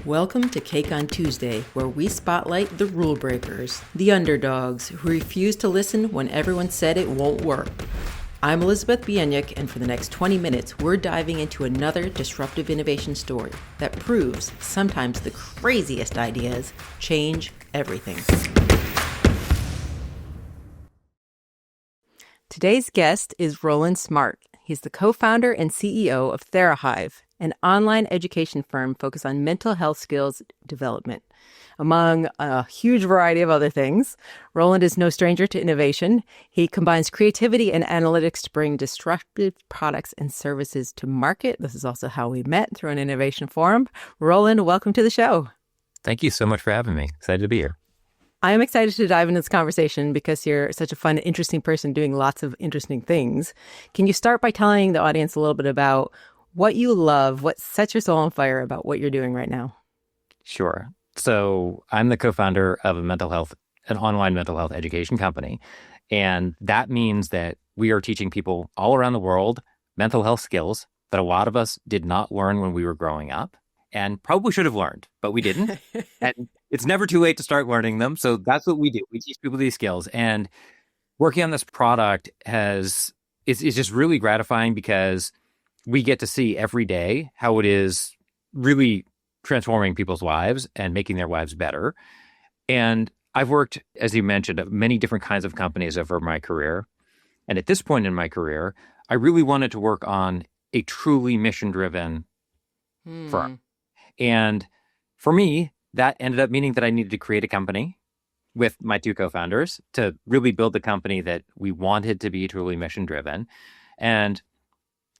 Welcome to Cake on Tuesday, where we spotlight the rule breakers, the underdogs who refuse to listen when everyone said it won't work. I'm Elizabeth Bieniek, and for the next 20 minutes, we're diving into another disruptive innovation story that proves sometimes the craziest ideas change everything. Today's guest is Roland Smart. He's the co-founder and CEO of TheraHive, an online education firm focused on mental health skills development. Among a huge variety of other things, Roland is no stranger to innovation. He combines creativity and analytics to bring disruptive products and services to market. This is also how we met, through an innovation forum. Roland, welcome to the show. Thank you so much for having me. Excited to be here. I am excited to dive into this conversation because you're such a fun, interesting person doing lots of interesting things. Can you start by telling the audience a little bit about what you love, what sets your soul on fire about what you're doing right now? Sure. So I'm the co-founder of an online mental health education company. And that means that we are teaching people all around the world mental health skills that a lot of us did not learn when we were growing up and probably should have learned, but we didn't. And it's never too late to start learning them. So that's what we do. We teach people these skills. And working on this product is just really gratifying because we get to see every day how it is really transforming people's lives and making their lives better. And I've worked, as you mentioned, at many different kinds of companies over my career. And at this point in my career, I really wanted to work on a truly mission-driven firm. And for me, that ended up meaning that I needed to create a company with my two co-founders to really build the company that we wanted to be truly mission-driven. And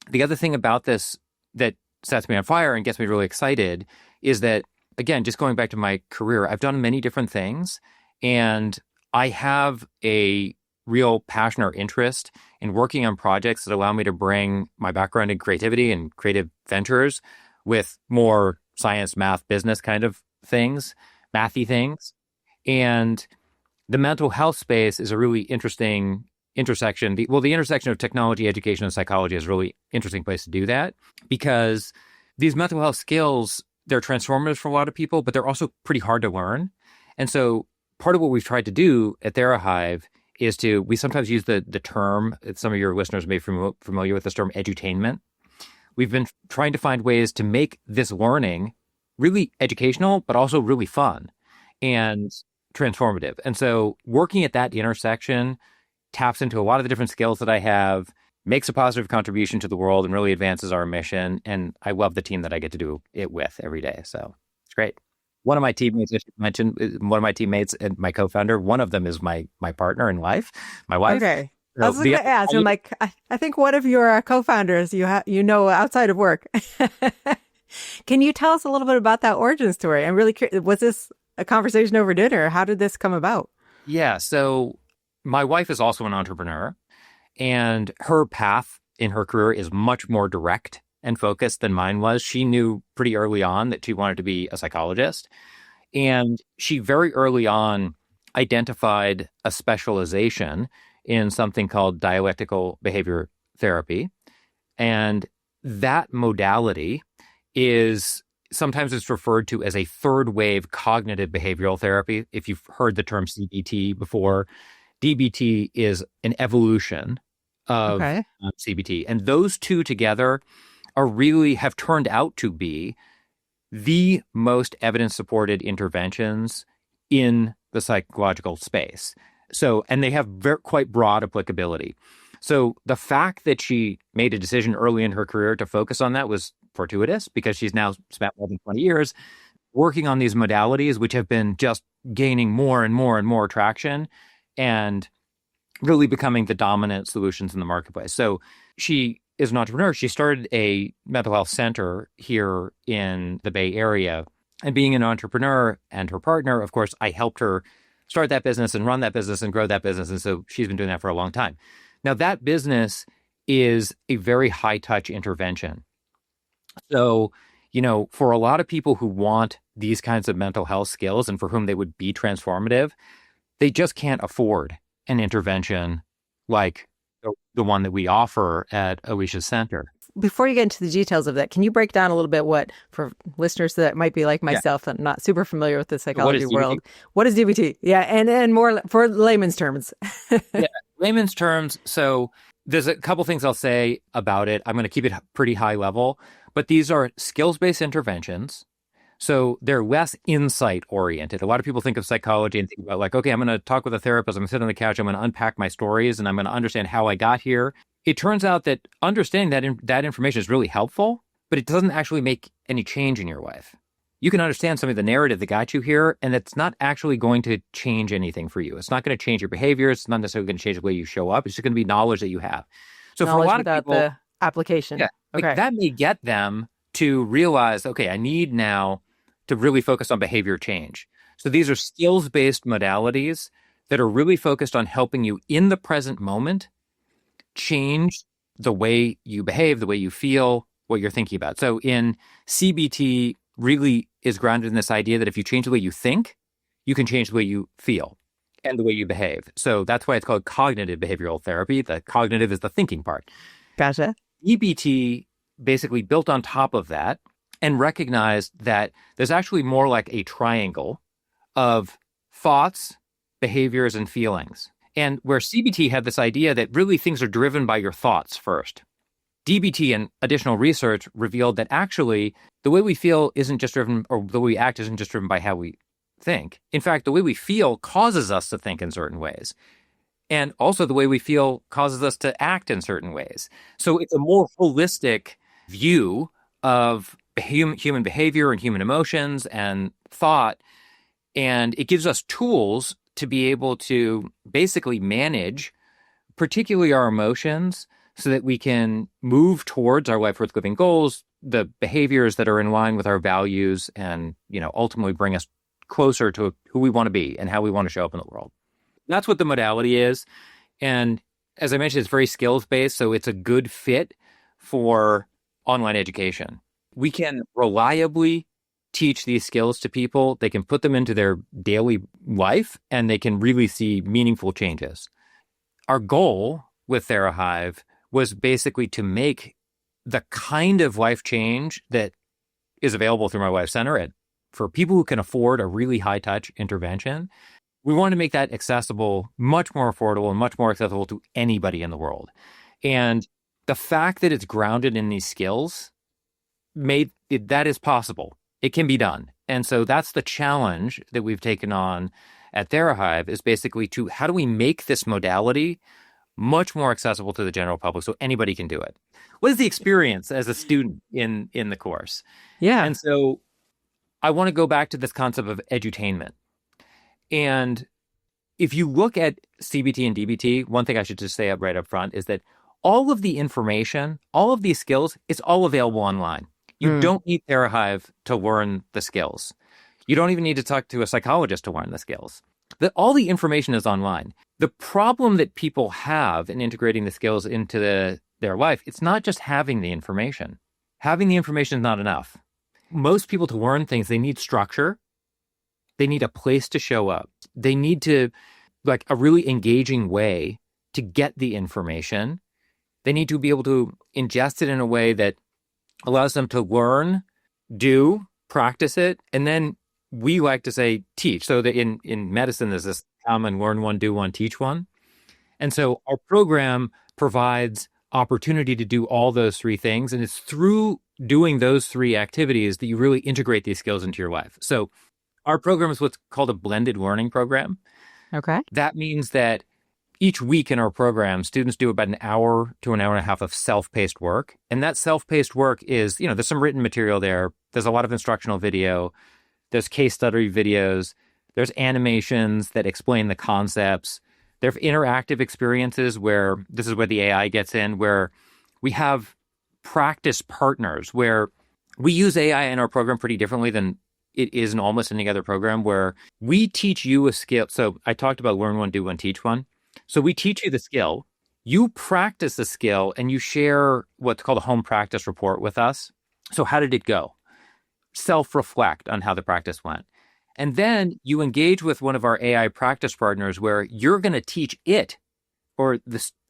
the other thing about this that sets me on fire and gets me really excited is that, again, just going back to my career, I've done many different things, and I have a real passion or interest in working on projects that allow me to bring my background in creativity and creative ventures with more science, math, business kind of things, mathy things. And the mental health space is a really interesting intersection. The intersection of technology, education, and psychology is a really interesting place to do that, because these mental health skills, they're transformative for a lot of people, but they're also pretty hard to learn. And so part of what we've tried to do at TheraHive is we sometimes use the term, some of your listeners may be familiar with this term, edutainment. We've been trying to find ways to make this learning really educational, but also really fun and transformative. And so working at that intersection taps into a lot of the different skills that I have, makes a positive contribution to the world, and really advances our mission. And I love the team that I get to do it with every day. So it's great. One of my teammates, as you mentioned, and my co-founder, one of them is my partner in life, my wife. Okay. I was going to ask, I think one of your co-founders you know outside of work. Can you tell us a little bit about that origin story? I'm really curious. Was this a conversation over dinner? How did this come about? Yeah. So my wife is also an entrepreneur, and her path in her career is much more direct and focused than mine was. She knew pretty early on that she wanted to be a psychologist, and she very early on identified a specialization in something called Dialectical Behavior Therapy. And that modality is sometimes it's referred to as a third wave cognitive behavioral therapy. If you've heard the term CBT before, DBT is an evolution of CBT. And those two together have turned out to be the most evidence-supported interventions in the psychological space. So, and they have quite broad applicability. So the fact that she made a decision early in her career to focus on that was fortuitous, because she's now spent more than 20 years working on these modalities, which have been just gaining more and more and more traction and really becoming the dominant solutions in the marketplace. So she is an entrepreneur. She started a mental health center here in the Bay Area. And being an entrepreneur and her partner, of course, I helped her start that business and run that business and grow that business. And so she's been doing that for a long time. Now, that business is a very high-touch intervention. So, for a lot of people who want these kinds of mental health skills and for whom they would be transformative, they just can't afford an intervention like the one that we offer at Alicia's center. before you get into the details of that, can you break down a little bit what, for listeners that might be like myself and not super familiar with the psychology world, what is DBT? Yeah, and more for layman's terms. Yeah, layman's terms. So there's a couple things I'll say about it. I'm going to keep it pretty high level, but these are skills-based interventions. So they're less insight oriented. A lot of people think of psychology and think about like, okay, I'm going to talk with a therapist. I'm going to sit on the couch. I'm going to unpack my stories and I'm going to understand how I got here. It turns out that understanding that information is really helpful, but it doesn't actually make any change in your life. You can understand some of the narrative that got you here, and it's not actually going to change anything for you. It's not going to change your behavior. It's not necessarily going to change the way you show up. It's just going to be knowledge that you have. So knowledge for a lot without of people, the application. yeah, Okay. like that may get them to realize, okay, I need now to really focus on behavior change. So these are skills-based modalities that are really focused on helping you in the present moment change the way you behave, the way you feel, what you're thinking about. So in CBT really is grounded in this idea that if you change the way you think, you can change the way you feel and the way you behave. So that's why it's called cognitive behavioral therapy. The cognitive is the thinking part. Gotcha. EBT basically built on top of that and recognized that there's actually more like a triangle of thoughts, behaviors, and feelings. And where CBT had this idea that really things are driven by your thoughts first. DBT and additional research revealed that actually the way we feel isn't just driven, or the way we act isn't just driven by how we think. In fact, the way we feel causes us to think in certain ways. And also the way we feel causes us to act in certain ways. So it's a more holistic view of human behavior and human emotions and thought. And it gives us tools to be able to basically manage, particularly our emotions, so that we can move towards our life worth living goals, the behaviors that are in line with our values, and ultimately bring us closer to who we want to be and how we want to show up in the world. That's what the modality is. And as I mentioned, it's very skills based, so it's a good fit for online education. We can reliably teach these skills to people. They can put them into their daily life and they can really see meaningful changes. Our goal with TheraHive was basically to make the kind of life change that is available through my Life Center and for people who can afford a really high touch intervention. We want to make that accessible, much more affordable and much more accessible to anybody in the world. And the fact that it's grounded in these skills made it, that is possible. It can be done. And so that's the challenge that we've taken on at TheraHive, is basically to how do we make this modality much more accessible to the general public so anybody can do it? What is the experience as a student in the course? Yeah. And so I want to go back to this concept of edutainment. And if you look at CBT and DBT, one thing I should just say right up front is that all of the information, all of these skills, it's all available online. You don't need TheraHive to learn the skills. You don't even need to talk to a psychologist to learn the skills. All the information is online. The problem that people have in integrating the skills into their life, it's not just having the information. Having the information is not enough. Most people, to learn things, they need structure. They need a place to show up. They need to, like, a really engaging way to get the information. They need to be able to ingest it in a way that allows them to learn, do, practice it, and then we like to say teach. So that in medicine, there's this common learn one, do one, teach one. And so our program provides opportunity to do all those three things. And it's through doing those three activities that you really integrate these skills into your life. So our program is what's called a blended learning program. Okay. That means that each week in our program, students do about an hour to an hour and a half of self-paced work. And that self-paced work is, there's some written material there. There's a lot of instructional video. There's case study videos. There's animations that explain the concepts. There are interactive experiences where this is where the AI gets in, where we have practice partners, where we use AI in our program pretty differently than it is in almost any other program, where we teach you a skill. So I talked about learn one, do one, teach one. So we teach you the skill, you practice the skill, and you share what's called a home practice report with us. So how did it go? Self-reflect on how the practice went. And then you engage with one of our AI practice partners where you're going to teach it or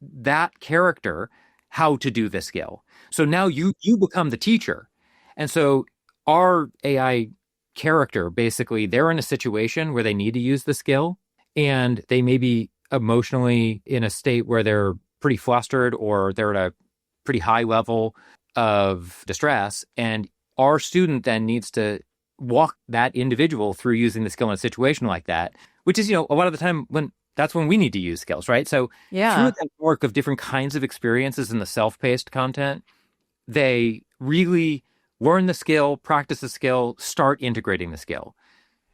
that character how to do the skill. So now you become the teacher. And so our AI character, basically, they're in a situation where they need to use the skill, and they may be emotionally in a state where they're pretty flustered, or they're at a pretty high level of distress. And our student then needs to walk that individual through using the skill in a situation like that, which is, a lot of the time that's when we need to use skills, right? So through Yeah. that work of different kinds of experiences in the self-paced content, they really learn the skill, practice the skill, start integrating the skill.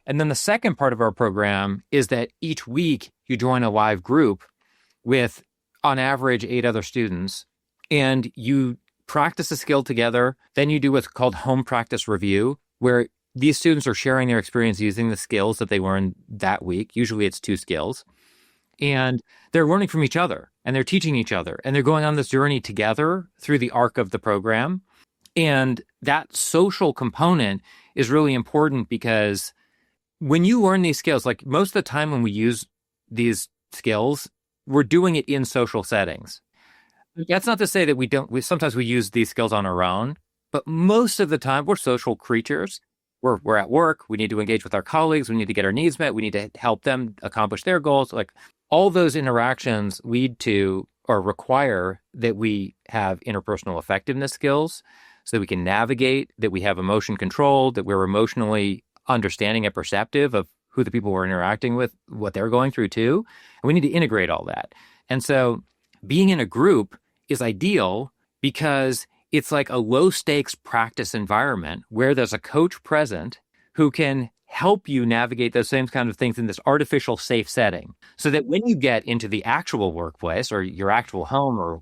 And then the second part of our program is that each week you join a live group with, on average, 8 other students, and you practice a skill together. Then you do what's called home practice review, where these students are sharing their experience using the skills that they learned that week. Usually it's 2 skills. And they're learning from each other, and they're teaching each other, and they're going on this journey together through the arc of the program. And that social component is really important, because when you learn these skills, like most of the time when we use these skills, we're doing it in social settings. That's not to say that sometimes we use these skills on our own, but most of the time we're social creatures. We're at work. We need to engage with our colleagues. We need to get our needs met. We need to help them accomplish their goals. Like, all those interactions lead to or require that we have interpersonal effectiveness skills, so that we can navigate, that we have emotion control, that we're emotionally understanding and perceptive of who the people we're interacting with, what they're going through too. And we need to integrate all that. And so being in a group is ideal, because it's like a low stakes practice environment where there's a coach present who can help you navigate those same kind of things in this artificial safe setting, so that when you get into the actual workplace or your actual home, or,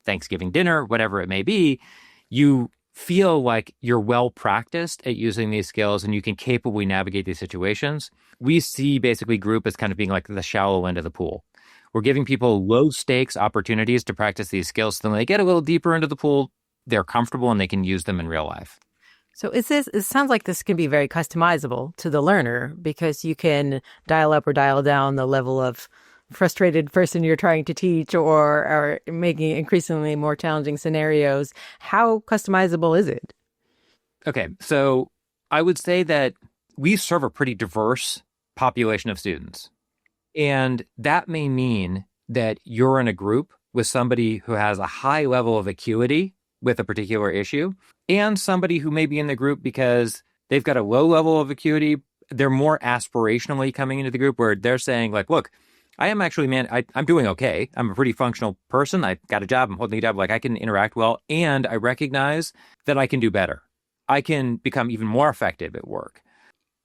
Thanksgiving dinner, whatever it may be, you feel like you're well practiced at using these skills and you can capably navigate these situations. We see basically group as kind of being like the shallow end of the pool. We're giving people low stakes opportunities to practice these skills. So then they get a little deeper into the pool, they're comfortable, and they can use them in real life. So it sounds like this can be very customizable to the learner, because you can dial up or dial down the level of frustrated person you're trying to teach, or making increasingly more challenging scenarios. How customizable is it? Okay, so I would say that we serve a pretty diverse population of students. And that may mean that you're in a group with somebody who has a high level of acuity with a particular issue, and somebody who may be in the group because they've got a low level of acuity. They're more aspirationally coming into the group, where they're saying, like, look, I am actually, I'm doing okay. I'm a pretty functional person. I've got a job. I'm holding a job. Like, I can interact well, and I recognize that I can do better. I can become even more effective at work.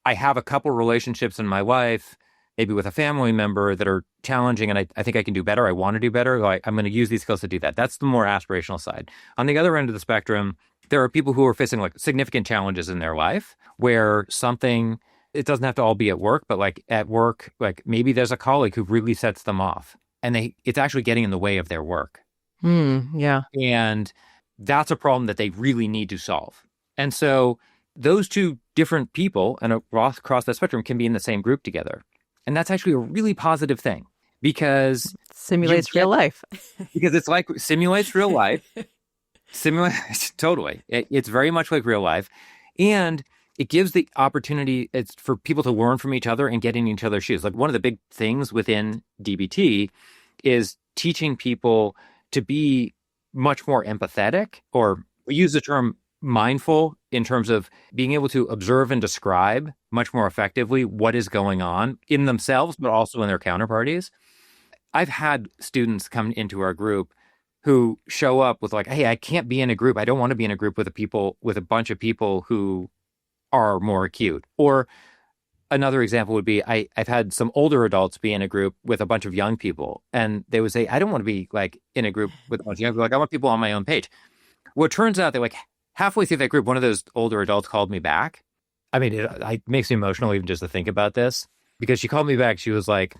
I have a couple relationships in my life, maybe with a family member, that are challenging, and I think I can do better. I want to do better. I'm going to use these skills to do that. That's the more aspirational side. On the other end of the spectrum, there are people who are facing like significant challenges in their life, where it doesn't have to all be at work, but like at work, like maybe there's a colleague who really sets them off, and it's actually getting in the way of their work. Yeah. And that's a problem that they really need to solve. And so those two different people and across that spectrum can be in the same group together. And that's actually a really positive thing, because Simulates real life. because it's like simulates real life. Totally. It's very much like real life. And it gives the opportunity for people to learn from each other and get in each other's shoes. Like, one of the big things within DBT is teaching people to be much more empathetic, or we use the term mindful, in terms of being able to observe and describe much more effectively what is going on in themselves, but also in their counterparties. I've had students come into our group who show up with like, hey, I can't be in a group. I don't want to be in a group with a bunch of people who are more acute. Or another example would be, I've had some older adults be in a group with a bunch of young people, and they would say, I don't want to be like in a group with a bunch of young people. Like, I want people on my own page. Well, it turns out that like halfway through that group, one of those older adults called me back. I mean, it makes me emotional even just to think about this, because she called me back. She was like,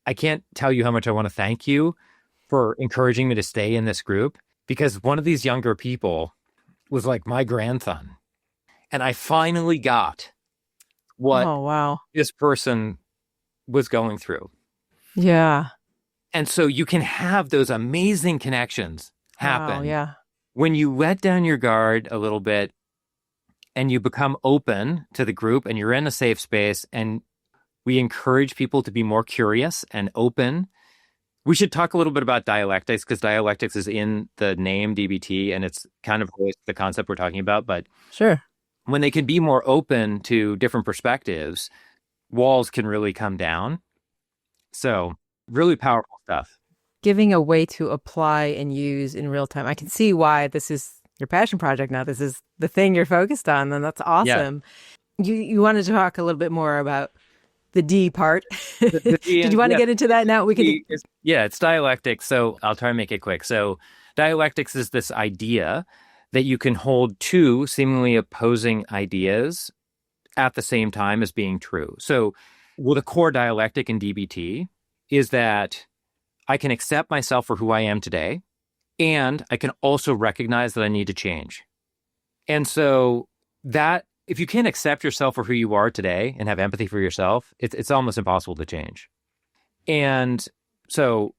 I can't tell you how much I want to thank you for encouraging me to stay in this group, because one of these younger people was like my grandson. And I finally got what Oh, wow. this person was going through. Yeah. And so you can have those amazing connections Wow. happen Yeah. when you let down your guard a little bit and you become open to the group and you're in a safe space, and we encourage people to be more curious and open. We should talk a little bit about dialectics, because dialectics is in the name DBT and it's kind of the concept we're talking about. But Sure. when they can be more open to different perspectives, walls can really come down. So really powerful stuff. Giving a way to apply and use in real time. I can see why this is your passion project now. This is the thing you're focused on, and that's Yeah. awesome. You wanted to talk a little bit more about the D part. Did you want to get into that now? Yeah, it's dialectics. So I'll try and make it quick. So dialectics is this idea that you can hold two seemingly opposing ideas at the same time as being true. So, well, the core dialectic in DBT is that I can accept myself for who I am today, and I can also recognize that I need to change. And so that if you can't accept yourself for who you are today and have empathy for yourself, it's almost impossible to change. And so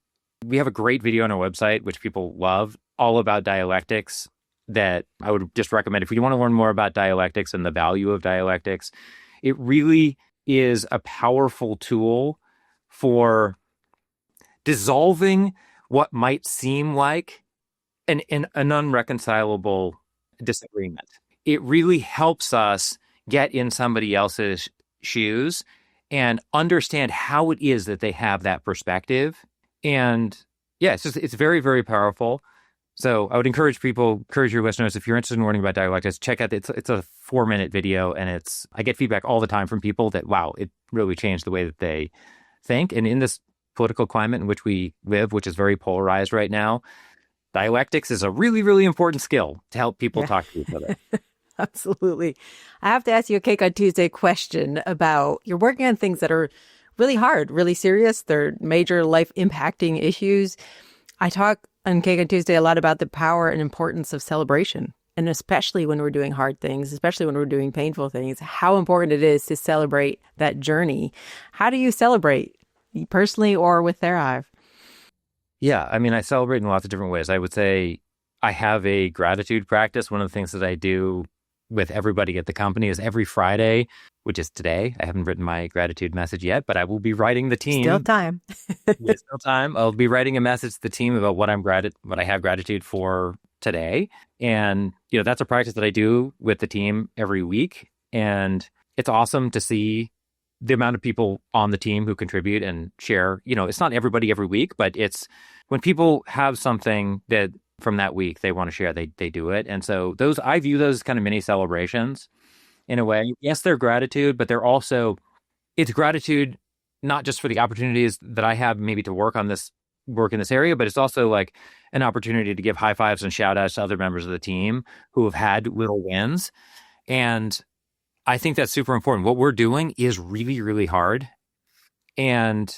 we have a great video on our website, which people love, all about dialectics, that I would just recommend. If you want to learn more about dialectics and the value of dialectics, it really is a powerful tool for dissolving what might seem like an unreconcilable disagreement. It really helps us get in somebody else's shoes and understand how it is that they have that perspective. And yeah, it's very, very powerful. So I would encourage your listeners, if you're interested in learning about dialectics, check out, it's a 4-minute video, and I get feedback all the time from people that, wow, it really changed the way that they think. And in this political climate in which we live, which is very polarized right now, dialectics is a really, really important skill to help people talk to each other. Absolutely. I have to ask you a Cake on Tuesday question about, you're working on things that are really hard, really serious. They're major life impacting issues. I talk on Cake on Tuesday a lot about the power and importance of celebration. And especially when we're doing hard things, especially when we're doing painful things, how important it is to celebrate that journey. How do you celebrate, personally or with TheraHive? Yeah, I mean, I celebrate in lots of different ways. I would say I have a gratitude practice. One of the things that I do with everybody at the company is every Friday, which is today. I haven't written my gratitude message yet, but I will be writing the team. Still time. There's still time. I'll be writing a message to the team about what I have gratitude for today. And, that's a practice that I do with the team every week. And it's awesome to see the amount of people on the team who contribute and share. It's not everybody every week, but it's when people have something that from that week they want to share, they do it. And so I view those as kind of mini celebrations in a way. Yes, they're gratitude, but it's gratitude not just for the opportunities that I have maybe to work in this area, but it's also like an opportunity to give high fives and shout outs to other members of the team who have had little wins. And I think that's super important. What we're doing is really, really hard. And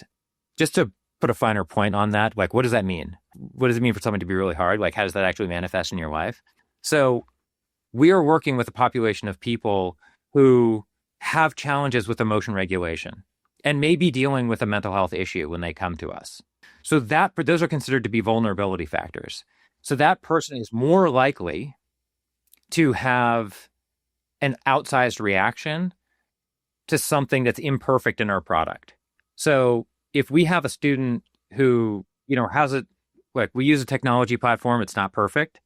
just to put a finer point on that, like, what does that mean? What does it mean for something to be really hard? Like, how does that actually manifest in your life? So we are working with a population of people who have challenges with emotion regulation and may be dealing with a mental health issue when they come to us. So those are considered to be vulnerability factors. So that person is more likely to have an outsized reaction to something that's imperfect in our product. So if we have a student who, has it, like, we use a technology platform, it's not perfect.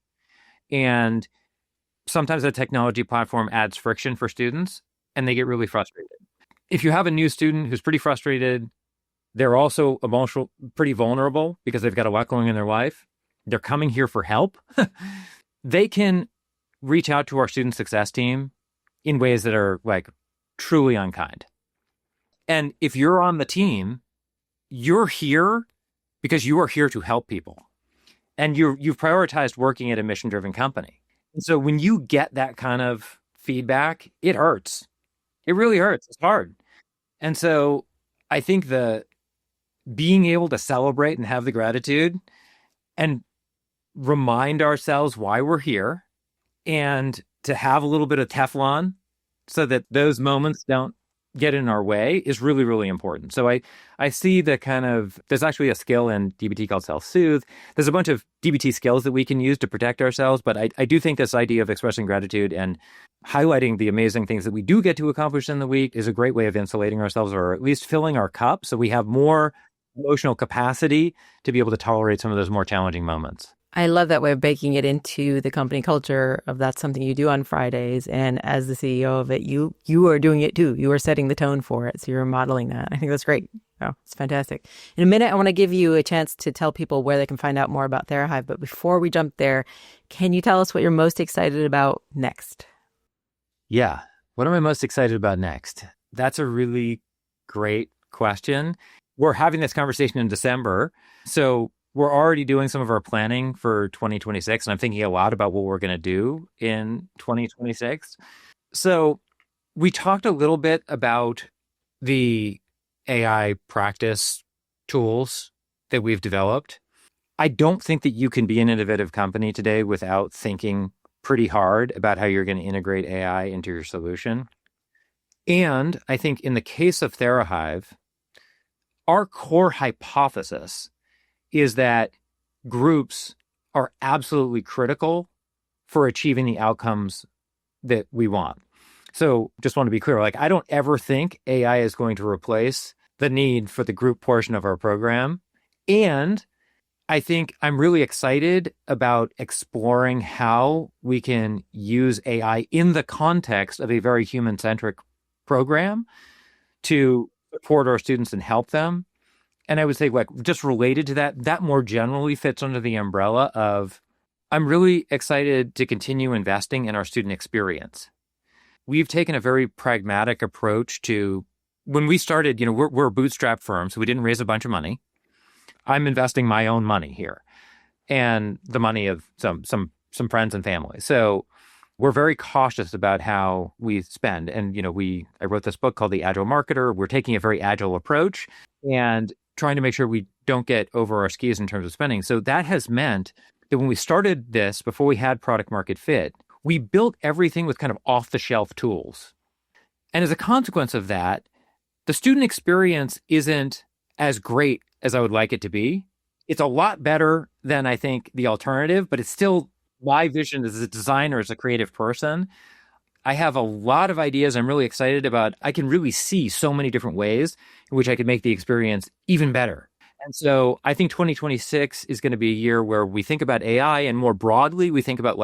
And sometimes the technology platform adds friction for students and they get really frustrated. If you have a new student who's pretty frustrated, they're also pretty vulnerable because they've got a lot going in their life. They're coming here for help. They can reach out to our student success team in ways that are like truly unkind. And if you're on the team, you're here because you are here to help people. And you've prioritized working at a mission-driven company. And so when you get that kind of feedback, it hurts. It really hurts. It's hard. And so I think being able to celebrate and have the gratitude and remind ourselves why we're here, and to have a little bit of Teflon so that those moments don't get in our way is really, really important. So I see the there's actually a skill in DBT called self-soothe. There's a bunch of DBT skills that we can use to protect ourselves, but I do think this idea of expressing gratitude and highlighting the amazing things that we do get to accomplish in the week is a great way of insulating ourselves, or at least filling our cup so we have more emotional capacity to be able to tolerate some of those more challenging moments. I love that way of baking it into the company culture of that's something you do on Fridays. And as the CEO of it, you are doing it too. You are setting the tone for it. So you're modeling that. I think that's great. Oh, it's fantastic. In a minute, I want to give you a chance to tell people where they can find out more about TheraHive. But before we jump there, can you tell us what you're most excited about next? Yeah. What am I most excited about next? That's a really great question. We're having this conversation in December. So we're already doing some of our planning for 2026, and I'm thinking a lot about what we're going to do in 2026. So we talked a little bit about the AI practice tools that we've developed. I don't think that you can be an innovative company today without thinking pretty hard about how you're going to integrate AI into your solution. And I think in the case of TheraHive, our core hypothesis is that groups are absolutely critical for achieving the outcomes that we want. So just want to be clear, I don't ever think AI is going to replace the need for the group portion of our program. And I think I'm really excited about exploring how we can use AI in the context of a very human-centric program to support our students and help them. And I would say, just related to that more generally fits under the umbrella of, I'm really excited to continue investing in our student experience. We've taken a very pragmatic approach to, when we started, we're a bootstrap firm, so we didn't raise a bunch of money. I'm investing my own money here and the money of some friends and family. So we're very cautious about how we spend. And, I wrote this book called The Agile Marketer. We're taking a very agile approach and trying to make sure we don't get over our skis in terms of spending. So that has meant that when we started this, before we had product market fit, we built everything with kind of off-the-shelf tools. And as a consequence of that, the student experience isn't as great as I would like it to be. It's a lot better than I think the alternative, but it's still my vision as a designer, as a creative person. I have a lot of ideas I'm really excited about. I can really see so many different ways in which I could make the experience even better. And so I think 2026 is going to be a year where we think about AI, and more broadly, we think about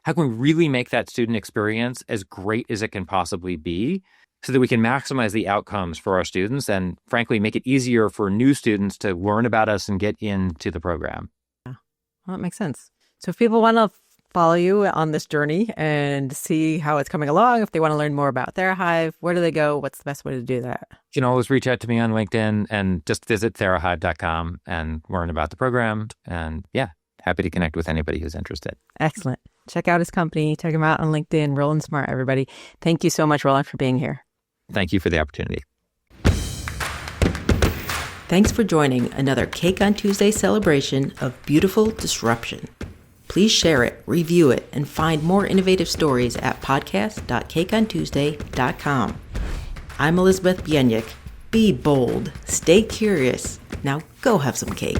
how can we really make that student experience as great as it can possibly be so that we can maximize the outcomes for our students and, frankly, make it easier for new students to learn about us and get into the program. Yeah, well, that makes sense. So if people want to follow you on this journey and see how it's coming along, if they want to learn more about TheraHive, where do they go? What's the best way to do that? You can always reach out to me on LinkedIn and just visit TheraHive.com and learn about the program. And yeah, happy to connect with anybody who's interested. Excellent. Check out his company. Check him out on LinkedIn. Roland Smart, everybody. Thank you so much, Roland, for being here. Thank you for the opportunity. Thanks for joining another Cake on Tuesday celebration of beautiful disruption. Please share it, review it, and find more innovative stories at podcast.cakeontuesday.com. I'm Elizabeth Bienyik. Be bold, stay curious. Now go have some cake.